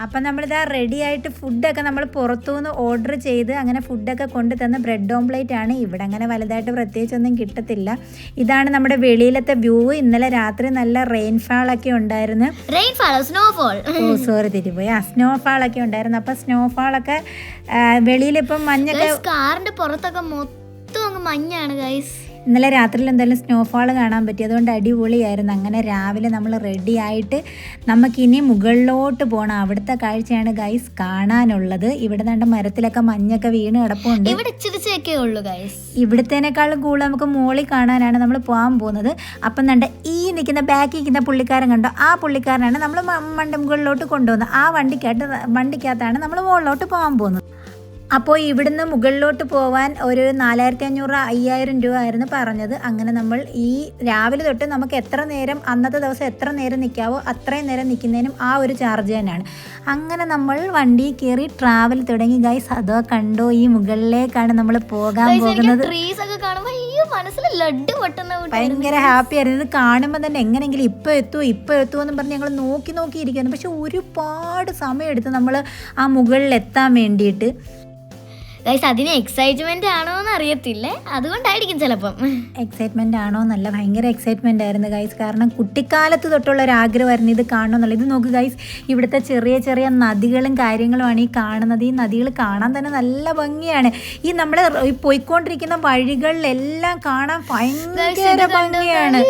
അപ്പം നമ്മളിതാ റെഡി ആയിട്ട് ഫുഡൊക്കെ നമ്മൾ പുറത്തുനിന്ന് ഓർഡർ ചെയ്ത് അങ്ങനെ ഫുഡൊക്കെ കൊണ്ടു തന്ന ബ്രെഡ് ഓംപ്ലേറ്റ് ആണ്. ഇവിടെ അങ്ങനെ വലുതായിട്ട് പ്രത്യേകിച്ചൊന്നും കിട്ടത്തില്ല. ഇതാണ് നമ്മുടെ വെളിയിലത്തെ വ്യൂ. ഇന്നലെ രാത്രി നല്ല റെയിൻഫാളൊക്കെ ഉണ്ടായിരുന്നു. തിരിപോയി സ്നോഫാൾ ഒക്കെ ഉണ്ടായിരുന്നു. അപ്പം സ്നോഫാളൊക്കെ വെളിയിലിപ്പം മഞ്ഞൊക്കെ കാറിന്റെ പുറത്തൊക്കെ മൊത്തം അങ്ങ് മഞ്ഞാണ് ഗൈസ്. ഇന്നലെ രാത്രിയിൽ എന്തായാലും സ്നോഫാൾ കാണാൻ പറ്റി. അതുകൊണ്ട് അടിപൊളിയായിരുന്നു. അങ്ങനെ രാവിലെ നമ്മൾ റെഡി ആയിട്ട് നമുക്കിനി മുകളിലോട്ട് പോകണം. അവിടുത്തെ കാഴ്ചയാണ് ഗൈസ് കാണാനുള്ളത്. ഇവിടെ നിന്റെ മരത്തിലൊക്കെ മഞ്ഞൊക്കെ വീണ് കിടപ്പുണ്ട്. ഇവിടുത്തേനേക്കാളും കൂടുതൽ നമുക്ക് മോളിൽ കാണാനാണ് നമ്മൾ പോകാൻ പോകുന്നത്. അപ്പം നിന്റെ ഈ നിൽക്കുന്ന ബാക്കിൽ നിൽക്കുന്ന പുള്ളിക്കാരൻ കണ്ടോ, ആ പുള്ളിക്കാരനാണ് നമ്മൾ മുകളിലോട്ട് കൊണ്ടുപോകുന്നത്. ആ വണ്ടിക്കകത്താണ് നമ്മൾ മുകളിലോട്ട് പോകാൻ പോകുന്നത്. അപ്പോൾ ഇവിടുന്ന് മുകളിലോട്ട് പോകാൻ ഒരു 4500-5000 രൂപ ആയിരുന്നു പറഞ്ഞത്. അങ്ങനെ നമ്മൾ ഈ രാവിലെ തൊട്ട് നമുക്ക് എത്ര നേരം അന്നത്തെ ദിവസം എത്ര നേരം നിൽക്കാവോ അത്രയും നേരം നിൽക്കുന്നതിനും ആ ഒരു ചാർജ് തന്നെയാണ്. അങ്ങനെ നമ്മൾ വണ്ടി കയറി ട്രാവൽ തുടങ്ങി ഗൈസ്. അതോ കണ്ടോ, ഈ മുകളിലേക്കാണ് നമ്മൾ പോകാൻ പോകുന്നത്. ഭയങ്കര ഹാപ്പി ആയിരുന്നു. ഇത് കാണുമ്പോൾ തന്നെ എങ്ങനെയെങ്കിലും ഇപ്പോൾ എത്തുമോ എന്ന് പറഞ്ഞ് ഞങ്ങൾ നോക്കിയിരിക്കുന്നു. പക്ഷെ ഒരുപാട് സമയം എടുത്ത് നമ്മൾ ആ മുകളിൽ എത്താൻ വേണ്ടിയിട്ട്. അതിന് എക്സൈറ്റ്മെന്റ് ആണോന്ന് അറിയത്തില്ല, അതുകൊണ്ടായിരിക്കും ചിലപ്പം. എക്സൈറ്റ്മെന്റ് ആണോ എന്നല്ല, ഭയങ്കര എക്സൈറ്റ്മെന്റ് ആയിരുന്നു ഗൈസ്. കാരണം കുട്ടിക്കാലത്ത് തൊട്ടുള്ള ഒരു ആഗ്രഹമായിരുന്നു ഇത് കാണണമെന്നുള്ളത്. ഇത് നോക്ക് ഗൈസ്, ഇവിടുത്തെ ചെറിയ ചെറിയ നദികളും കാര്യങ്ങളുമാണ് ഈ കാണുന്നത്. ഈ നദികൾ കാണാൻ തന്നെ നല്ല ഭംഗിയാണ്. ഈ നമ്മൾ പോയിക്കൊണ്ടിരിക്കുന്ന വഴികളിലെല്ലാം കാണാൻ ഭയങ്കര ഭംഗിയാണ്.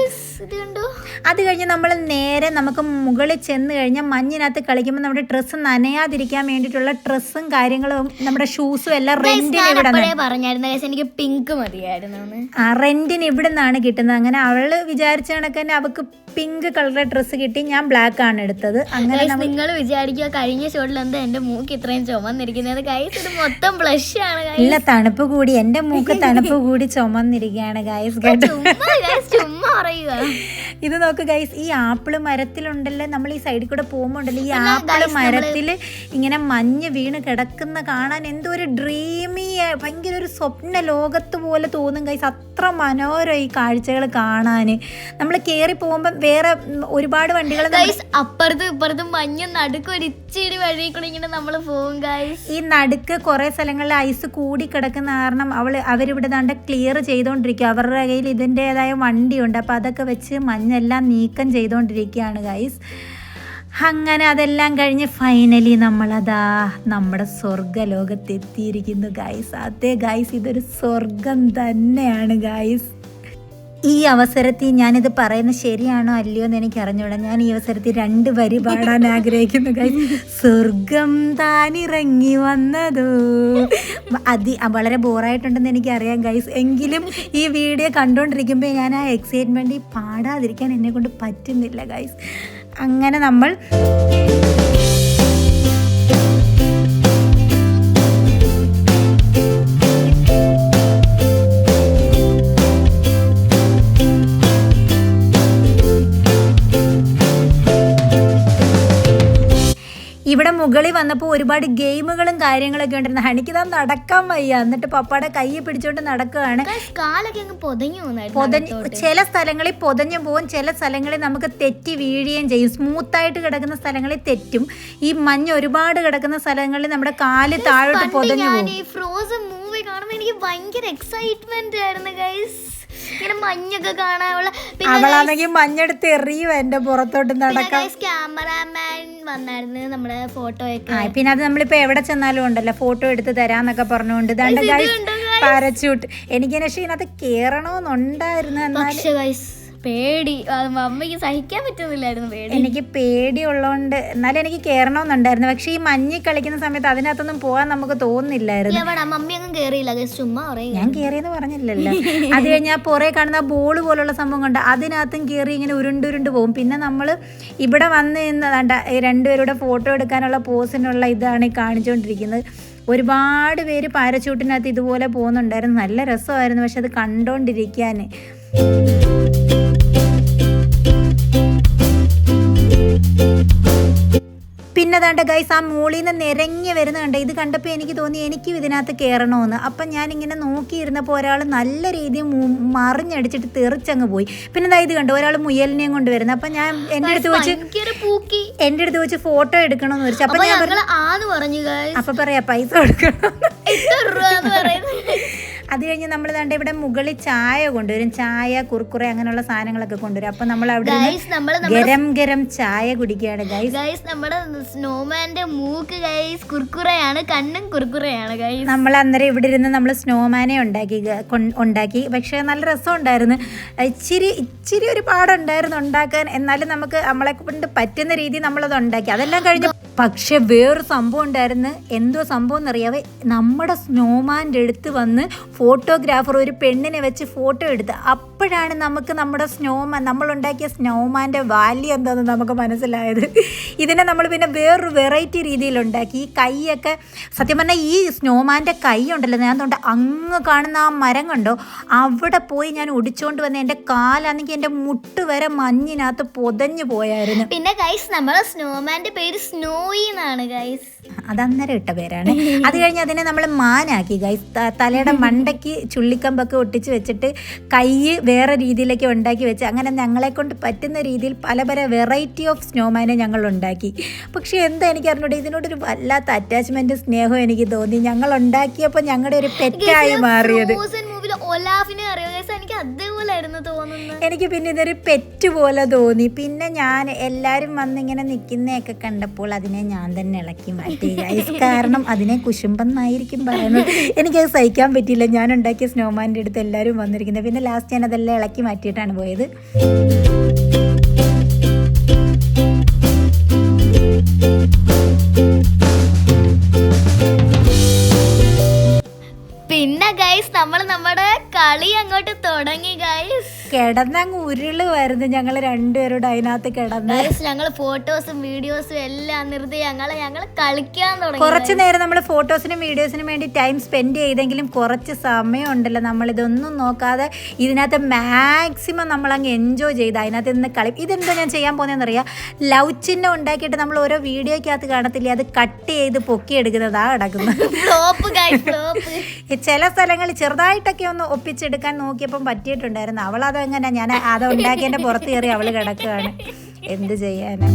അത് കഴിഞ്ഞ് നമ്മൾ നേരെ നമുക്ക് മുകളിൽ ചെന്ന് കഴിഞ്ഞാൽ മഞ്ഞിനകത്ത് കളിക്കുമ്പോൾ നമ്മുടെ ഡ്രസ്സ് നനയാതിരിക്കാൻ വേണ്ടിയിട്ടുള്ള ഡ്രസ്സും കാര്യങ്ങളും നമ്മുടെ ഷൂസും എല്ലാം റെന്റിന് എനിക്ക് പിങ്ക് മതിയായിരുന്നു. റെന്റിന് ഇവിടെ നിന്നാണ് കിട്ടുന്നത്. അങ്ങനെ അവള് വിചാരിച്ച കണക്ക് തന്നെ അവൾക്ക് പിങ്ക് കളറിലെ ഡ്രസ്സ് കിട്ടി. ഞാൻ ബ്ലാക്ക് ആണ് എടുത്തത്. അങ്ങനെ നിങ്ങൾ വിചാരിക്കുക കഴിഞ്ഞ ഷോട്ടിൽ എന്താ എന്റെ മൂക്ക് ഇത്രയും ചുമന്നിരിക്കുന്നത്. ഗൈസ് ഇത് മൊത്തം ബ്ലഷ് ആണ്. ഇല്ല, തണുപ്പ് കൂടി, എന്റെ മൂക്ക് തണുപ്പ് കൂടി ചുമന്നിരിക്കുകയാണ് ഗൈസ്. ചുമ്മാ പറയുക. ഇത് നോക്ക് ഗൈസ്, ഈ ആപ്പിള് മരത്തിലുണ്ടല്ലോ, നമ്മൾ ഈ സൈഡിൽ കൂടെ പോകുമ്പോണ്ടല്ലോ, ഈ ആപ്പിള് മരത്തിൽ ഇങ്ങനെ മഞ്ഞ് വീണ് കിടക്കുന്ന കാണാൻ എന്തോ ഒരു ഡ്രീമി, ഭയങ്കര ഒരു സ്വപ്ന ലോകത്ത് പോലെ തോന്നും ഗൈസ്. അത്ര മനോഹരം ഈ കാഴ്ചകൾ കാണാൻ. നമ്മൾ കയറി പോകുമ്പോൾ വേറെ ഒരുപാട് വണ്ടികൾ അപ്പുറത്തും ഇപ്പുറത്തും മഞ്ഞ് നടുക്ക് ഒരു ഇച്ചിരി വഴി കൂടെ ഇങ്ങനെ നമ്മൾ പോകും ഗൈസ്. ഈ നടുക്ക് കുറെ സ്ഥലങ്ങളിൽ ഐസ് കൂടി കിടക്കുന്ന കാരണം അവരിവിടെ ദാണ്ട് ക്ലിയർ ചെയ്തുകൊണ്ടിരിക്കുക. അവരുടെ കയ്യിൽ ഇതിൻ്റെതായ വണ്ടിയുണ്ട്. അപ്പോൾ അതൊക്കെ വെച്ച് മഞ്ഞെല്ലാം നീക്കം ചെയ്തുകൊണ്ടിരിക്കുകയാണ് ഗൈസ്. അങ്ങനെ അതെല്ലാം കഴിഞ്ഞ് ഫൈനലി നമ്മളതാ നമ്മുടെ സ്വർഗ്ഗലോകത്തെത്തിയിരിക്കുന്നു ഗൈസ്. അതെ ഗൈസ്, ഇതൊരു സ്വർഗം തന്നെയാണ് ഗൈസ്. ഈ അവസരത്തിൽ ഞാനിത് പറയുന്നത് ശരിയാണോ അല്ലയോ എന്ന് എനിക്ക് അറിഞ്ഞൂടാ. ഞാൻ ഈ അവസരത്തിൽ 2 വരി പാടാൻ ആഗ്രഹിക്കുന്നു ഗൈസ്. സ്വർഗം താനിറങ്ങി വന്നതോ. വളരെ ബോറായിട്ടുണ്ടെന്ന് എനിക്കറിയാം ഗൈസ്. എങ്കിലും ഈ വീഡിയോ കണ്ടുകൊണ്ടിരിക്കുമ്പോൾ ഞാൻ ആ എക്സൈറ്റ്മെൻറ്റിൽ പാടാതിരിക്കാൻ എന്നെ കൊണ്ട് പറ്റുന്നില്ല ഗൈസ്. അങ്ങനെ നമ്മൾ ഇവിടെ മുകളിൽ വന്നപ്പോൾ ഒരുപാട് ഗെയിമുകളും കാര്യങ്ങളൊക്കെ ഉണ്ടായിരുന്നു. എനിക്കിതാ നടക്കാൻ വയ്യ. എന്നിട്ട് പപ്പാടെ കൈ പിടിച്ചോണ്ട് നടക്കുകയാണ്. ചില സ്ഥലങ്ങളിൽ പൊതഞ്ഞു പോകും, ചില സ്ഥലങ്ങളിൽ നമുക്ക് തെറ്റി വീഴുകയും ചെയ്യും. സ്മൂത്തായിട്ട് കിടക്കുന്ന സ്ഥലങ്ങളിൽ തെറ്റും. ഈ മഞ്ഞ് ഒരുപാട് കിടക്കുന്ന സ്ഥലങ്ങളിൽ നമ്മുടെ കാല് താഴോട്ട് പൊതഞ്ഞു പോകും. ഫ്രോസൺ മൂവി കാണുമ്പോൾ എനിക്ക് ഭയങ്കര എക്സൈറ്റ്മെന്റ് ആയിരുന്നു ഗൈസ്. ഇങ്ങനെ മഞ്ഞൊക്കെ കാണാനുള്ള. അവളാണെങ്കിൽ മഞ്ഞെടുത്ത് എറിയും എന്റെ പുറത്തോട്ട് നടക്കാൻ. ക്യാമറാമാൻ വന്നായിരുന്നു നമ്മുടെ ഫോട്ടോയൊക്കെ. പിന്നെ അത് നമ്മളിപ്പോ എവിടെ ചെന്നാലും ഉണ്ടല്ലോ ഫോട്ടോ എടുത്ത് തരാന്നൊക്കെ പറഞ്ഞുകൊണ്ട് പാരച്യൂട്ട്. എനിക്ക് പക്ഷേ ഇതിനകത്ത് കേറണമെന്നുണ്ടായിരുന്നു. പേടി, അമ്മയ്ക്ക് സഹിക്കാൻ പറ്റുന്നില്ലായിരുന്നു പേടി. എനിക്ക് പേടിയുള്ളതുകൊണ്ട് എന്നാലും എനിക്ക് കയറണമെന്നുണ്ടായിരുന്നു. പക്ഷെ ഈ മഞ്ഞി കളിക്കുന്ന സമയത്ത് അതിനകത്തൊന്നും പോകാൻ നമുക്ക് തോന്നുന്നില്ലായിരുന്നു. ഞാൻ കയറിയെന്ന് പറഞ്ഞില്ലല്ലോ. അത് കഴിഞ്ഞാൽ പുറകെ കാണുന്ന ബോള് പോലുള്ള സംഭവം കൊണ്ട് അതിനകത്തും കയറി ഇങ്ങനെ ഉരുണ്ടുരുണ്ട് പോകും. പിന്നെ നമ്മൾ ഇവിടെ വന്ന് നിന്ന് രണ്ടുപേരുടെ ഫോട്ടോ എടുക്കാനുള്ള പോസിനുള്ള ഇതാണ് കാണിച്ചുകൊണ്ടിരിക്കുന്നത്. ഒരുപാട് പേര് പാരച്യൂട്ടിനകത്ത് ഇതുപോലെ പോകുന്നുണ്ടായിരുന്നു. നല്ല രസമായിരുന്നു പക്ഷെ അത് കണ്ടോണ്ടിരിക്കാൻ. പിന്നെ ദാണ്ട ഗൈസ് ആ മോളിൽ നിന്ന് നിരങ്ങി വരുന്ന കണ്ട. ഇത് കണ്ടപ്പോൾ എനിക്ക് തോന്നി എനിക്കും ഇതിനകത്ത് കയറണമെന്ന്. അപ്പം ഞാനിങ്ങനെ നോക്കിയിരുന്നപ്പോൾ ഒരാൾ നല്ല രീതിയിൽ മറിഞ്ഞടിച്ചിട്ട് തെറിച്ചങ്ങ് പോയി. പിന്നെ ഇത് കണ്ടു ഒരാൾ മുയലിനെയും കൊണ്ട് വരുന്നത്. അപ്പം ഞാൻ എൻ്റെ അടുത്ത് വെച്ച് എൻ്റെ അടുത്ത് വെച്ച് ഫോട്ടോ എടുക്കണമെന്ന് വെച്ചു. അപ്പൊ ഞാൻ പറഞ്ഞു അപ്പൊ പറയാ പൈസ കൊടുക്കണം. പറയുന്നത്. അത് കഴിഞ്ഞ് നമ്മൾ ദാണ്ട് ഇവിടെ മുകളിൽ ചായ കൊണ്ടുവരും, ചായ കുർക്കുറെ അങ്ങനെയുള്ള സാധനങ്ങളൊക്കെ കൊണ്ടുവരും. അപ്പൊ നമ്മൾ അവിടെ ഗരം ഗരം ചായ കുടിക്കുകയാണ് ഗൈസ്. നമ്മുടെ സ്നോമാന്റെ മൂക്ക് ഗൈസ് കുർക്കുറയാണ്, കണ്ണും കുർക്കുറയാണ് ഗൈസ്. നമ്മൾ അന്നേരം ഇവിടെ ഇരുന്ന് നമ്മൾ സ്നോമാനെ ഉണ്ടാക്കി. പക്ഷെ നല്ല രസം ഉണ്ടായിരുന്നു. ഇച്ചിരി ഒരു പാടുണ്ടായിരുന്നു ഉണ്ടാക്കാൻ. എന്നാലും നമുക്ക് നമ്മളെ കൊണ്ട് പറ്റുന്ന രീതിയിൽ നമ്മളത് ഉണ്ടാക്കി. അതെല്ലാം കഴിഞ്ഞ് പക്ഷെ വേറൊരു സംഭവം ഉണ്ടായിരുന്നു. എന്തോ സംഭവം എന്നറിയാവേ, നമ്മുടെ സ്നോമാൻ്റെ അടുത്ത് വന്ന് ഫോട്ടോഗ്രാഫർ ഒരു പെണ്ണിനെ വെച്ച് ഫോട്ടോ എടുത്ത്. അപ്പോഴാണ് നമുക്ക് നമ്മുടെ നമ്മളുണ്ടാക്കിയ സ്നോമാൻ്റെ വാല്യൂ എന്താണെന്ന് നമുക്ക് മനസ്സിലായത്. ഇതിനെ നമ്മൾ പിന്നെ വേറൊരു വെറൈറ്റി രീതിയിലുണ്ടാക്കി. ഈ കൈയൊക്കെ സത്യം പറഞ്ഞാൽ ഈ സ്നോമാൻ്റെ കൈ ഉണ്ടല്ലോ, ഞാൻ തൊണ്ട് അങ്ങ് കാണുന്ന ആ മരം കണ്ടോ, അവിടെ പോയി ഞാൻ ഒടിച്ചുകൊണ്ട് വന്ന് എൻ്റെ കാലാണെങ്കിൽ എൻ്റെ മുട്ട് വരെ മഞ്ഞിനകത്ത് പൊതഞ്ഞു പോയായിരുന്നു. പിന്നെ ഗൈസ് നമ്മളെ സ്നോമാൻ്റെ പേര് സ്നോയി എന്നാണ് ഗൈസ്. അതന്നേരം ഇട്ട പേരാണ്. അത് കഴിഞ്ഞ് അതിനെ നമ്മൾ മാനാക്കി ഗൈസ്. തലയുടെ മണ്ടയ്ക്ക് ചുള്ളിക്കമ്പൊക്കെ ഒട്ടിച്ച് വെച്ചിട്ട് കൈ വേറെ രീതിയിലേക്ക് ഉണ്ടാക്കി വെച്ച് അങ്ങനെ ഞങ്ങളെ കൊണ്ട് പറ്റുന്ന രീതിയിൽ പല പല വെറൈറ്റി ഓഫ് സ്നോമാനെ ഞങ്ങൾ ഉണ്ടാക്കി. പക്ഷേ എന്താ എനിക്ക് അറിഞ്ഞൂടെ, ഇതിനോടൊരു വല്ലാത്ത അറ്റാച്ച്മെന്റ് സ്നേഹം എനിക്ക് തോന്നി. ഞങ്ങൾ ഉണ്ടാക്കിയപ്പോൾ ഞങ്ങളുടെ ഒരു പെറ്റായി മാറിയത്. എനിക്ക് പിന്നെ ഇതൊരു പെറ്റ് പോലെ തോന്നി. പിന്നെ ഞാൻ എല്ലാവരും വന്നിങ്ങനെ നിൽക്കുന്നതൊക്കെ കണ്ടപ്പോൾ അതിനെ ഞാൻ തന്നെ ഇളക്കി മാറ്റി ഗൈസ്. കാരണം അതിനെ കുശുമ്പെന്നായിരിക്കും പറയുന്നത്. എനിക്കത് സഹിക്കാൻ പറ്റിയില്ല. ഞാൻ ഉണ്ടാക്കിയ സ്നോമാൻ്റെ അടുത്ത് എല്ലാവരും വന്നിരിക്കുന്നത്. പിന്നെ ലാസ്റ്റ് ഞാൻ അതെല്ലാം ഇളക്കി മാറ്റിയിട്ടാണ് പോയത്. പിന്നെ ഗൈസ് നമ്മൾ നമ്മുടെ കളി അങ്ങോട്ട് തുടങ്ങി ഗൈസ്. കിടന്നങ്ങ് ഉരുളുമായിരുന്നു ഞങ്ങൾ രണ്ടുപേരോട് അതിനകത്ത് കിടന്ന്. ഞങ്ങൾ ഫോട്ടോസും വീഡിയോസും എല്ലാം നിർത്തി ഞങ്ങൾ കളിക്കാൻ തുടങ്ങി. കുറച്ച് നേരം നമ്മൾ ഫോട്ടോസിനും വീഡിയോസിനും വേണ്ടി ടൈം സ്പെൻഡ് ചെയ്തെങ്കിലും കുറച്ച് സമയം ഉണ്ടല്ലോ നമ്മളിതൊന്നും നോക്കാതെ ഇതിനകത്ത് മാക്സിമം നമ്മളങ്ങ് എൻജോയ് ചെയ്ത് അതിനകത്ത് നിന്ന് കളി. ഇതെന്തോ ഞാൻ ചെയ്യാൻ പോകുന്നതെന്നറിയാം, ലവ് ചിഹ്നം ഉണ്ടാക്കിയിട്ട് നമ്മൾ ഓരോ വീഡിയോയ്ക്കകത്ത് കാണത്തില്ലേ, അത് കട്ട് ചെയ്ത് പൊക്കിയെടുക്കുന്നതാണ് കിടക്കുന്നത്. ചില സ്ഥലങ്ങളിൽ ചെറുതായിട്ടൊക്കെ ഒന്ന് ഒപ്പിച്ചെടുക്കാൻ നോക്കിയപ്പം പറ്റിയിട്ടുണ്ടായിരുന്നു. അവളതെങ്ങനെ, ഞാൻ അത് ഉണ്ടാക്കിയതിൻ്റെ പുറത്ത് കയറി അവൾ കിടക്കുകയാണ്. എന്ത് ചെയ്യാനാ.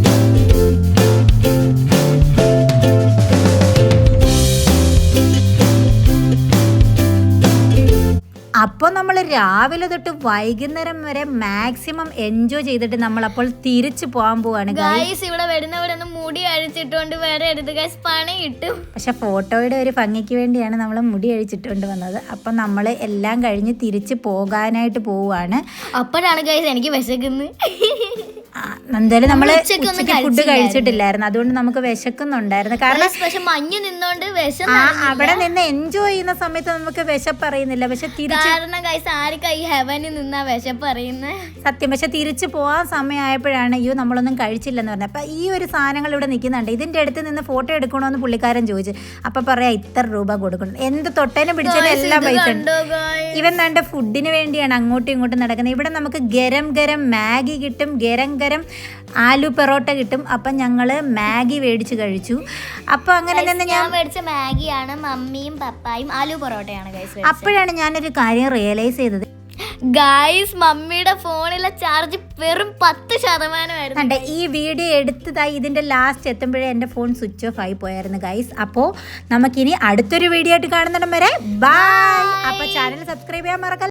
അപ്പോൾ നമ്മൾ രാവിലെ തൊട്ട് വൈകുന്നേരം വരെ മാക്സിമം എൻജോയ് ചെയ്തിട്ട് നമ്മളപ്പോൾ തിരിച്ചു പോകാൻ പോവാണ് ഗൈസ്. ഇവിടെ വരുന്നവിടെ മുടി അഴിച്ചിട്ടുകൊണ്ട് വേറെ എടുത്ത് ഗൈസ് പണി കിട്ടും. പക്ഷെ ഫോട്ടോയുടെ ഒരു ഭംഗിക്ക് വേണ്ടിയാണ് നമ്മൾ മുടി അഴിച്ചിട്ടുകൊണ്ട് വന്നത്. അപ്പം നമ്മൾ എല്ലാം കഴിഞ്ഞ് തിരിച്ച് പോകാനായിട്ട് പോവുകയാണ്. അപ്പോഴാണ് ഗൈസ് എനിക്ക് വിശക്കുന്നത്. എന്തായാലും നമ്മൾ ഫുഡ് കഴിച്ചിട്ടില്ലായിരുന്നു, അതുകൊണ്ട് നമുക്ക് വിശക്കുന്നുണ്ടായിരുന്നു. കാരണം പക്ഷെ മഞ്ഞ് നിന്നോണ്ട് അവിടെ നിന്ന് എൻജോയ് ചെയ്യുന്ന സമയത്ത് നമുക്ക് വിശപ്പറിയുന്നില്ല. പക്ഷെ സത്യം, പക്ഷെ തിരിച്ചു പോകാൻ സമയമായപ്പോഴാണ് അയ്യോ നമ്മളൊന്നും കഴിച്ചില്ലെന്ന് പറഞ്ഞത്. അപ്പം ഈ ഒരു സാധനങ്ങൾ ഇവിടെ നിൽക്കുന്നുണ്ട്. ഇതിൻ്റെ അടുത്ത് നിന്ന് ഫോട്ടോ എടുക്കണമെന്ന് പുള്ളിക്കാരൻ ചോദിച്ചു. അപ്പം പറയാം ഇത്ര രൂപ കൊടുക്കണം. എന്ത് തൊട്ടേനും പിടിച്ചതിന് എല്ലാം പൈസ ഉണ്ട്. ഇവൻ വേണ്ട ഫുഡിന് വേണ്ടിയാണ് അങ്ങോട്ടും ഇങ്ങോട്ടും നടക്കുന്നത്. ഇവിടെ നമുക്ക് ഗരം ഗരം മാഗി കിട്ടും, ഗരം ഗരം ആലു പെറോട്ട കിട്ടും. അപ്പം ഞങ്ങൾ മാഗി മേടിച്ച് കഴിച്ചു. അപ്പം അങ്ങനെ തന്നെ ഞാൻ മേടിച്ച മാഗിയാണ്, മമ്മിയും പപ്പായും ആലു പൊറോട്ടയാണ് ഗൈസ്. അപ്പോഴാണ് ഞാനൊരു കാര്യം റിയലൈസ് ചെയ്തത്. ഗൈസ് മമ്മിയുടെ ഫോണിലെ ചാർജ് വെറും 10%. ഈ വീഡിയോ എടുത്തതായി ഇതിന്റെ ലാസ്റ്റ് എത്തുമ്പോഴേ എൻ്റെ ഫോൺ സ്വിച്ച് ഓഫ് ആയി പോയായിരുന്നു ഗൈസ്. അപ്പോൾ നമുക്കിനി അടുത്തൊരു വീഡിയോ ആയിട്ട് കാണുന്നിടം വരെ ബൈ. അപ്പോൾ ചാനൽ സബ്സ്ക്രൈബ് ചെയ്യാൻ മറക്കല്ല.